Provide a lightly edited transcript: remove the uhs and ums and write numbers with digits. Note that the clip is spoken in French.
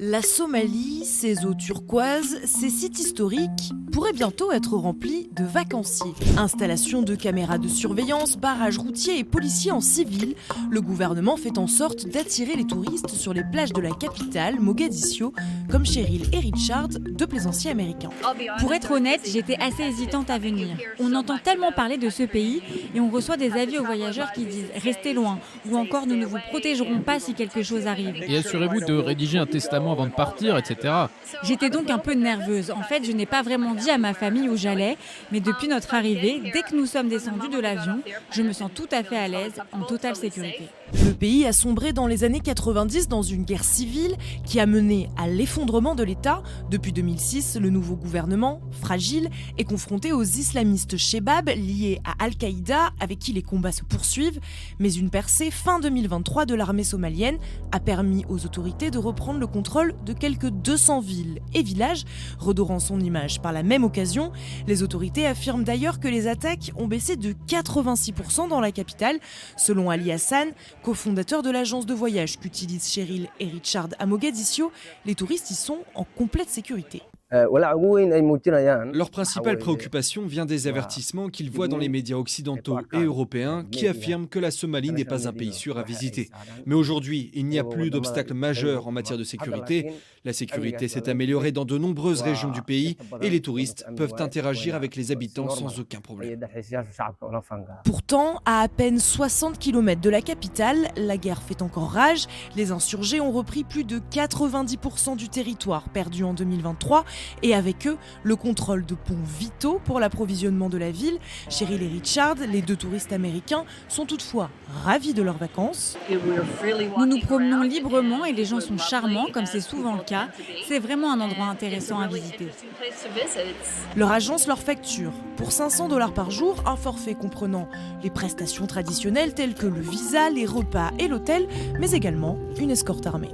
La Somalie, ses eaux turquoises, ses sites historiques pourraient bientôt être remplis de vacanciers. Installation de caméras de surveillance, barrages routiers et policiers en civil, le gouvernement fait en sorte d'attirer les touristes sur les plages de la capitale, Mogadiscio, comme Cheryl et Richard, deux plaisanciers américains. Pour être honnête, j'étais assez hésitante à venir. On entend tellement parler de ce pays et on reçoit des avis aux voyageurs qui disent « restez loin » ou encore « nous ne vous protégerons pas si quelque chose arrive ». Et assurez-vous de rédiger un testament avant de partir, etc. J'étais donc un peu nerveuse. En fait, je n'ai pas vraiment dit à ma famille où j'allais, mais depuis notre arrivée, dès que nous sommes descendus de l'avion, je me sens tout à fait à l'aise, en totale sécurité. Le pays a sombré dans les années 90 dans une guerre civile qui a mené à l'effondrement de l'État. Depuis 2006, le nouveau gouvernement, fragile, est confronté aux islamistes Shebab liés à Al-Qaïda avec qui les combats se poursuivent. Mais une percée fin 2023 de l'armée somalienne a permis aux autorités de reprendre le contrôle de quelques 200 villes et villages, redorant son image par la même occasion. Les autorités affirment d'ailleurs que les attaques ont baissé de 86% dans la capitale. Selon Ali Hassan, cofondateur de l'agence de voyage qu'utilisent Cheryl et Richard à Mogadiscio, les touristes y sont en complète sécurité. Leur principale préoccupation vient des avertissements qu'ils voient dans les médias occidentaux et européens qui affirment que la Somalie n'est pas un pays sûr à visiter. Mais aujourd'hui, il n'y a plus d'obstacles majeurs en matière de sécurité. La sécurité s'est améliorée dans de nombreuses régions du pays et les touristes peuvent interagir avec les habitants sans aucun problème. Pourtant, à peine 60 km de la capitale, la guerre fait encore rage. Les insurgés ont repris plus de 90% du territoire perdu en 2023 et avec eux, le contrôle de ponts vitaux pour l'approvisionnement de la ville. Cheryl et Richard, les deux touristes américains, sont toutefois ravis de leurs vacances. Nous nous promenons librement et les gens sont charmants, comme c'est souvent le cas. C'est vraiment un endroit intéressant à visiter. Leur agence leur facture pour $500 par jour un forfait comprenant les prestations traditionnelles telles que le visa, les repas et l'hôtel, mais également une escorte armée.